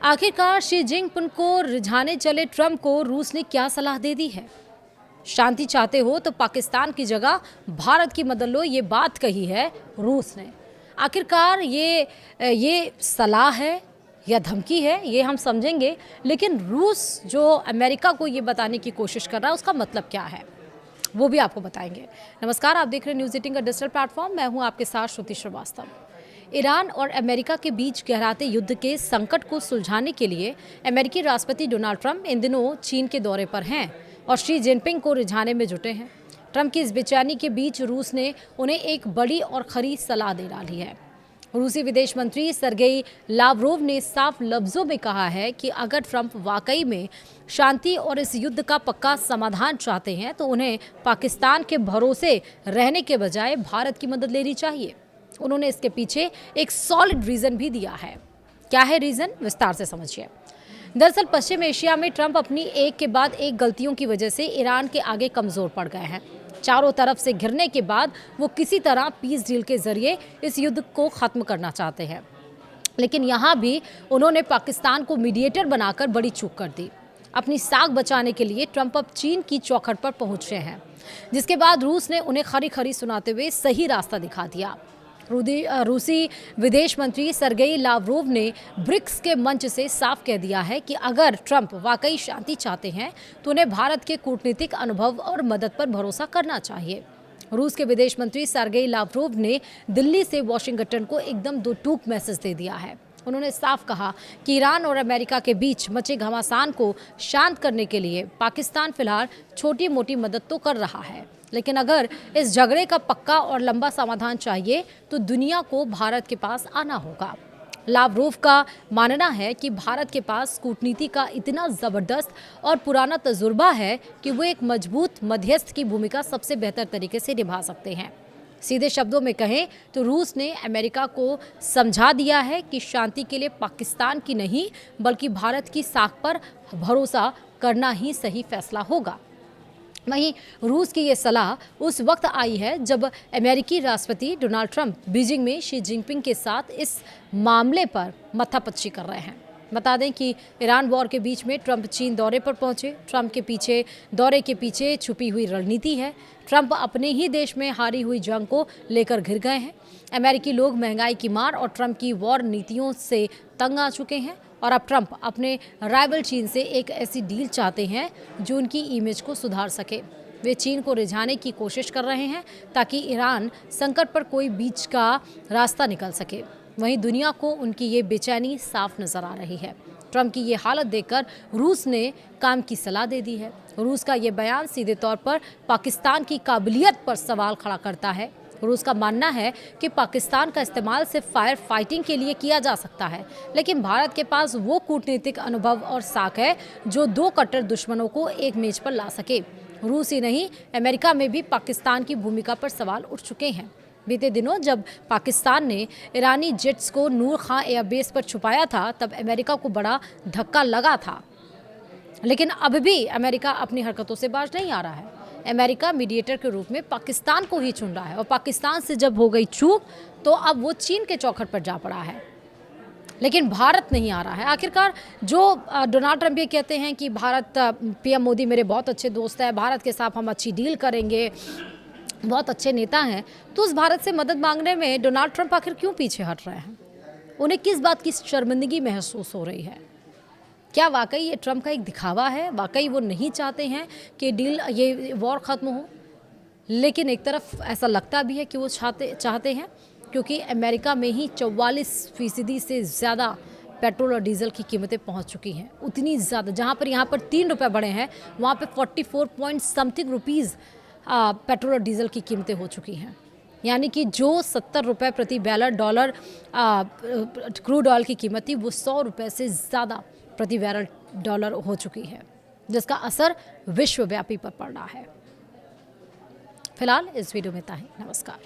आखिरकार Xi Jinping को रिझाने चले ट्रंप को रूस ने क्या सलाह दे दी है? शांति चाहते हो तो पाकिस्तान की जगह भारत की मदद लो, ये बात कही है रूस ने। आखिरकार ये सलाह है या धमकी है, ये हम समझेंगे, लेकिन रूस जो अमेरिका को ये बताने की कोशिश कर रहा है उसका मतलब क्या है वो भी आपको बताएंगे। नमस्कार, आप देख रहे हैं न्यूज़ 18 का डिजिटल प्लेटफॉर्म। मैं हूं आपके साथ श्रुति श्रीवास्तव। ईरान और अमेरिका के बीच गहराते युद्ध के संकट को सुलझाने के लिए अमेरिकी राष्ट्रपति डोनाल्ड ट्रंप इन दिनों चीन के दौरे पर हैं और शी जिनपिंग को रिझाने में जुटे हैं। ट्रंप की इस बेचैनी के बीच रूस ने उन्हें एक बड़ी और खरी सलाह दे डाली है। रूसी विदेश मंत्री सरगेई लावरोव ने साफ लफ्जों में कहा है कि अगर ट्रंप वाकई में शांति और इस युद्ध का पक्का समाधान चाहते हैं तो उन्हें पाकिस्तान के भरोसे रहने के बजाय भारत की मदद लेनी चाहिए। उन्होंने इसके पीछे एक सॉलिड रीजन भी दिया है। क्या है रीजन, विस्तार से समझिए। दरअसल पश्चिम एशिया में ट्रंप अपनी एक के बाद एक गलतियों की वजह से ईरान के आगे कमजोर पड़ गए हैं। चारों तरफ से घिरने के बाद वो किसी तरह पीस डील के जरिए इस युद्ध को खत्म करना चाहते हैं, लेकिन यहाँ भी उन्होंने पाकिस्तान को मीडिएटर बनाकर बड़ी चूक कर दी। अपनी साख बचाने के लिए ट्रंप अब चीन की चौखट पर पहुंचे हैं, जिसके बाद रूस ने उन्हें खरी खरी सुनाते हुए सही रास्ता दिखा दिया। रूसी विदेश मंत्री सरगेई लावरोव ने ब्रिक्स के मंच से साफ कह दिया है कि अगर ट्रंप वाकई शांति चाहते हैं तो उन्हें भारत के कूटनीतिक अनुभव और मदद पर भरोसा करना चाहिए। रूस के विदेश मंत्री सरगेई लावरोव ने दिल्ली से वॉशिंगटन को एकदम दो टूक मैसेज दे दिया है। उन्होंने साफ कहा कि ईरान और अमेरिका के बीच मचे घमासान को शांत करने के लिए पाकिस्तान फिलहाल छोटी मोटी मदद तो कर रहा है, लेकिन अगर इस झगड़े का पक्का और लंबा समाधान चाहिए तो दुनिया को भारत के पास आना होगा। लावरोव का मानना है कि भारत के पास कूटनीति का इतना ज़बरदस्त और पुराना तजुर्बा है कि वो एक मजबूत मध्यस्थ की भूमिका सबसे बेहतर तरीके से निभा सकते हैं। सीधे शब्दों में कहें तो रूस ने अमेरिका को समझा दिया है कि शांति के लिए पाकिस्तान की नहीं बल्कि भारत की साख पर भरोसा करना ही सही फैसला होगा। वहीं रूस की ये सलाह उस वक्त आई है जब अमेरिकी राष्ट्रपति डोनाल्ड ट्रंप बीजिंग में शी जिनपिंग के साथ इस मामले पर मत्थापच्ची कर रहे हैं। बता दें कि ईरान वॉर के बीच में ट्रंप चीन दौरे पर पहुंचे। ट्रंप के दौरे के पीछे छुपी हुई रणनीति है। ट्रंप अपने ही देश में हारी हुई जंग को लेकर घिर गए हैं। अमेरिकी लोग महंगाई की मार और ट्रंप की वॉर नीतियों से तंग आ चुके हैं और अब ट्रंप अपने राइवल चीन से एक ऐसी डील चाहते हैं जो उनकी इमेज को सुधार सके। वे चीन को रिझाने की कोशिश कर रहे हैं ताकि ईरान संकट पर कोई बीच का रास्ता निकल सके। वहीं दुनिया को उनकी ये बेचैनी साफ नजर आ रही है। ट्रंप की ये हालत देखकर रूस ने काम की सलाह दे दी है। रूस का ये बयान सीधे तौर पर पाकिस्तान की काबिलियत पर सवाल खड़ा करता है। रूस का मानना है कि पाकिस्तान का इस्तेमाल सिर्फ फायर फाइटिंग के लिए किया जा सकता है, लेकिन भारत के पास वो कूटनीतिक अनुभव और साख है जो दो कट्टर दुश्मनों को एक मेज पर ला सके। रूस ही नहीं, अमेरिका में भी पाकिस्तान की भूमिका पर सवाल उठ चुके हैं। बीते दिनों जब पाकिस्तान ने ईरानी जेट्स को नूर खां एयरबेस पर छुपाया था तब अमेरिका को बड़ा धक्का लगा था, लेकिन अब भी अमेरिका अपनी हरकतों से बाज नहीं आ रहा है। अमेरिका मीडिएटर के रूप में पाकिस्तान को ही चुन रहा है और पाकिस्तान से जब हो गई चूक तो अब वो चीन के चौखट पर जा पड़ा है, लेकिन भारत नहीं आ रहा है। आखिरकार जो डोनाल्ड ट्रंप ये कहते हैं कि भारत, पीएम मोदी मेरे बहुत अच्छे दोस्त हैं, भारत के साथ हम अच्छी डील करेंगे, बहुत अच्छे नेता हैं, तो उस भारत से मदद मांगने में डोनाल्ड ट्रंप आखिर क्यों पीछे हट रहे हैं? उन्हें किस बात की शर्मिंदगी महसूस हो रही है? क्या वाकई ये ट्रंप का एक दिखावा है? वाकई वो नहीं चाहते हैं कि डील, ये वॉर ख़त्म हो? लेकिन एक तरफ ऐसा लगता भी है कि वो चाहते हैं, क्योंकि अमेरिका में ही 44% से ज़्यादा पेट्रोल और डीजल की कीमतें पहुंच चुकी हैं। उतनी ज़्यादा, जहां पर यहाँ पर 3 रुपये बढ़े हैं वहाँ पे 44 पॉइंट समथिंग रुपीज़ पेट्रोल और डीजल की कीमतें हो चुकी हैं। यानी कि जो 70 रुपये प्रति बैरल डॉलर क्रूड ऑयल की कीमत थी वो 100 रुपये से ज़्यादा प्रति बैरल डॉलर हो चुकी है, जिसका असर विश्वव्यापी पर पड़ रहा है। फिलहाल इस वीडियो में इतना ही। नमस्कार।